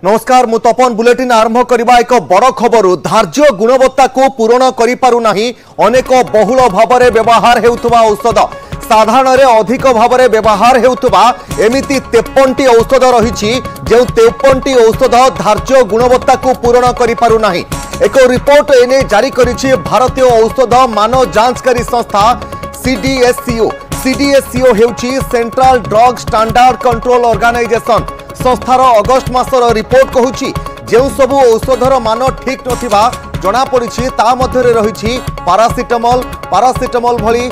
नमस्कार मु तपन बुलेटिन आरंभ करबा एक बड़ खबर धार्य गुणवत्ता को पूरण करि पारु नाही अनेक बहुल भाव व्यवहार हेउथबा औषध साधारण अधिक भाव व्यवहार हेउथबा एमिति 53टी औषध रही जो 53टी औषध धार्य गुणवत्ता को पूरण करि पारु नाही। एक रिपोर्ट एने जारी करिछि भारतीय औषध मान जांचकारी संस्था सीडीएससीओ हेउछि central drug standard control organisation. संस्थार अगस्ट मासर रिपोर्ट कहूछि जो सबु औषधर मान ठीक नथिबा जना पड़िछि ता मध्यरे रहिछि पारासिटामोल भली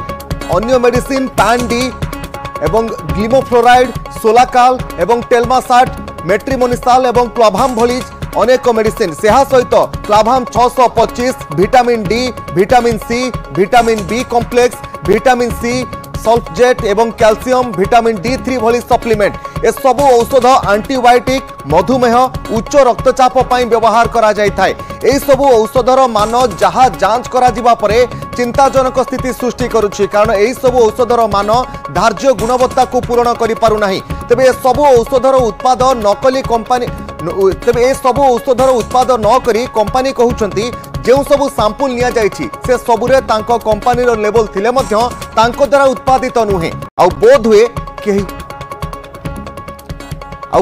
अन्य मेडिसिन पैन-डी एवं ग्लिमोफ्लोराइड सोलाकाल एवं टेलमासाट मेट्रिमोनिसाल एवं क्लाभाम भली अनेक मेडिसिन सेहा सहित Clavam 625 vitamin D vitamin C vitamin B complex vitamin C सल्फजेट एवं कैल्शियम विटामिन D3 भली सप्लीमेंट ए सबु औषध एंटीबायोटिक मधुमेह उच्च रक्तचाप पई व्यवहार करा जाय थाए। ए सबु औषधर मान जहा जांच करा जिबा परे चिंताजनक स्थिति सृष्टि करुछि कारण ए सबु औषधर मान धार्य गुणवत्ता को पूर्ण करि पारु नाही। तबे ए सबु औषधर उत्पाद नकली कंपनी तबे ए सबु औषधर उत्पाद न करी कंपनी कहउछंती जो सबु सैंपल निया जाइछि से सबुरे तांको कंपनीर लेवल थिले मध्य तांको द्वारा उत्पादित नुहे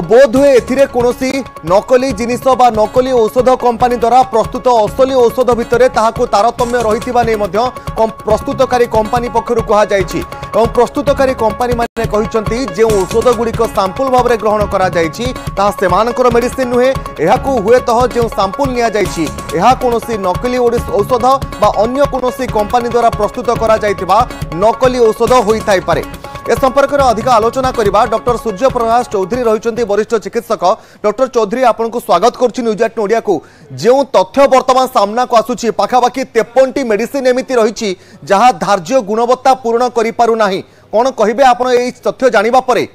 बोध हुए एथिरे कोनोसी नकली जिनिस बा नकली औषध कंपनी द्वारा प्रस्तुत असली औषध भितरे ताहाको तारतम्य रहितिबा नै मध्य प्रस्तुतकारी कंपनी पक्षरु कहा जाइछि एवं प्रस्तुतकारी कंपनी माने कहिसंती जे औषध गुड़िक सैंपल भाव में ग्रहण करा जाइछि ताहा सेमानकर मेडिसिन नुहे एहाकू हुए तह जो सैंपल निया जाइछि एहा कोनोसी नकली औषध बा अन्य कोनोसी कंपनी द्वारा प्रस्तुत करा जाइतिबा नकली औषध होई थाई पारे। ए संपर्क में अधिक आलोचना करबा डॉक्टर सूर्य प्रकाश चौधरी रहिचंती वरिष्ठ चिकित्सक। डॉक्टर चौधरी आपन को स्वागत करछि न्यूज 8 ओडिया को। जो तथ्य वर्तमान सामना को आसुछि पाखापाखि 53टी मेडिसिन एमिति रहिछि जहा धार्य गुणवत्ता पूर्ण करि पारु नाही कोन कहिबे आपन एई तथ्य जानिबा परे?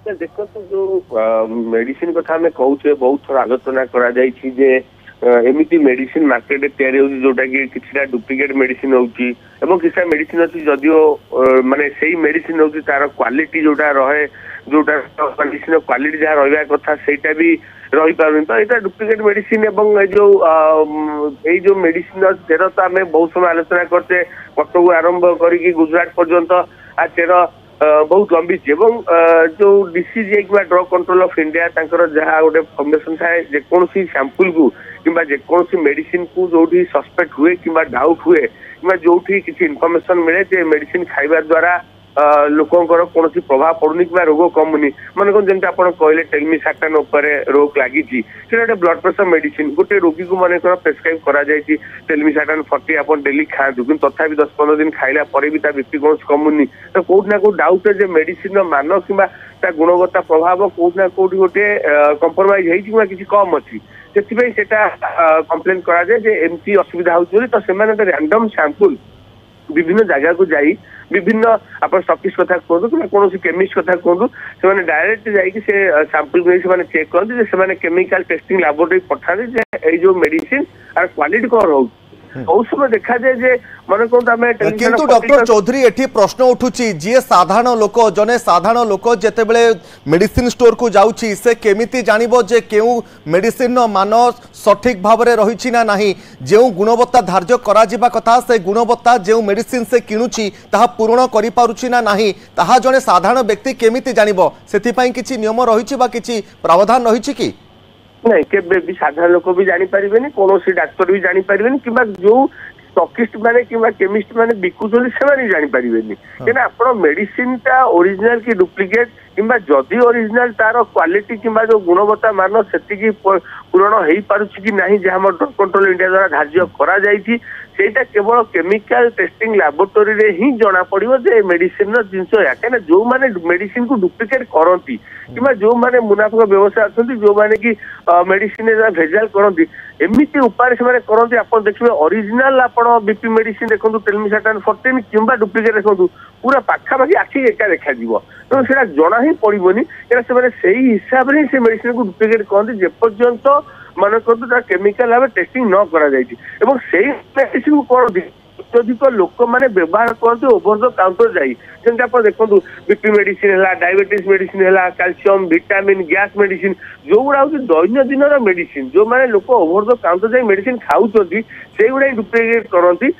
देखो जो मेडिसिन कथा में कहूचे बहुत थोड़ा आलोचना करा जाइछि जे एमिति मेडिसिन मार्केट तैयारी होउछि जोटा कि किछटा डुप्लिकेट मेडिसिन होउछि एवं किछटा मेडिसिन अछि जदियो माने सेही मेडिसिन होउछि तार क्वालिटी जोटा रहे जोटा मेडिसिन क्वालिटी जहा रहबा कथा सेटा भी रही पारुन तो एटा डुप्लिकेट मेडिसिन एवं जो मेडिसिन तेर तो आम बहुत समय आलोचना करते कटक आरंभ करी गुजरात पर्यंत आ तेर बहुत लंबी जो DCG drug control of India जहाँ गोटे फॉर्मेशन थाए जेकोसी सैंपल को किंबा जेकोसी मेडिसिन को जो सस्पेक्ट हुए किंबा डाउट हुए किंबा जो किसी इनफॉरमेशन मिले जे मेडिसिन खाइबा द्वारा लोकंकर कौन प्रभाव पड़ुनी कि रोग कमुनी मन कौन जमी आप कहले टेलमिसाटन रोग लगी गोटे ब्लड प्रेशर मेडिसिन गोटे रोगी को मन प्रेस्क्राइब करा टेलमिसाटन 40 आप डेली खातु कि तथा 10-15 दिन खाइला भी बीपी कौन कमुनी तो कौटना कौ डाउट है मेडिसिन मान कि गुणवत्ता प्रभाव कौटना कौटी गोटे कंप्रोमाइज हो किसी कम अच्छी से कंप्लेन करमती असुविधा हो तो से रैंडम सैंपल विभिन्न जगह को जाई विभिन्न आप स्टॉकिस्ट कथा कहतु कि कौन केमिस्ट कथा कहतु से डायरेक्ट जाइए सैंपल को चेक करते से केमिकल टेस्टिंग लैबोरेटरी पठाते जो मेडिसिन आर क्वालिटी कौन हो औषध देखा जाए मन कहते किंतु डॉक्टर चौधरी एठी प्रश्न उठुची जी साधारण लोक जने साधारण लोक जेतेबेले मेडिसिन स्टोर को जाउची से केमिति जानिबो जे केउ मेडिसिन मान सठिक भाव में रही ना नहीं जो गुणवत्ता धार्य करा जिबा कथा से गुणवत्ता जो मेडिसिन से किणुची ताहा पूर्ण करि पारुची ना नहीं ताहा जने साधारण व्यक्ति केमिति जानिबो सेति पई किछि नियम रहिछि बा किछि प्रावधान रहिछि कि नहीं केबे भी साधारण लोक भी जानी पारिबेनी कौन डाक्तर भी जानी पारिबेनी किबा जो स्टॉकिस्ट माने किबा केमिस्ट माने बिकुचोली से माने जानी पारिबेनी केना आपण मेडिसिन ता ओरिजिनल की डुप्लिकेट किबा जदी ओरिजिनल तार क्वालिटी किबा जो गुणवत्ता मान सेति पूर्ण हेई पारुछि कि नाही जे हमर ड्रग कंट्रोल इंडिया द्वारा धार्य करा जाईछि सेटा केवल केमिकल टेस्टिंग लैबोरेटरी रे ही जना पड़िबो जे मेडिसिन रो जिंस या केना जो माने मेडिसिन को डुप्लिकेट करंती किबा जो माने मुनाफा व्यवसाय अछंती जो माने कि मेडिसिन रे भेजाल करंती एमिति उपाय से माने करंती आपण देखिबे ओरिजिनल आपण बीपी मेडिसिन देखंतु टेलमिसाटन 14 किबा डुप्लिकेट देखंतु पूरा पाखा बाकी आखि एका देखा जीवो तो सेटा जना ही पड़िबोनी केना से माने सेही हिसाब रे से मेडिसिन को डुप्लिकेट करंती जे पर्यंत मन करतु केमिकल भाव टेस्टिंग न करा जाइछि एवं सेही मेडिसिन को करंती अत्यधिक लोक मैंने व्यवहार करते ओवर द काउंटर जाई जमी आप देखो बीपी मेडिसिन है, डायबिटीज मेडिसिन है, कैल्शियम विटामिन गैस मेडिसिन जो गुड़ा हूँ दैनंदिन मेडिसिन जो मैंने लोक ओवर द काउंटर जाई मेडिसिन खाऊँ से गुड़ा डुप्लिकेट करती।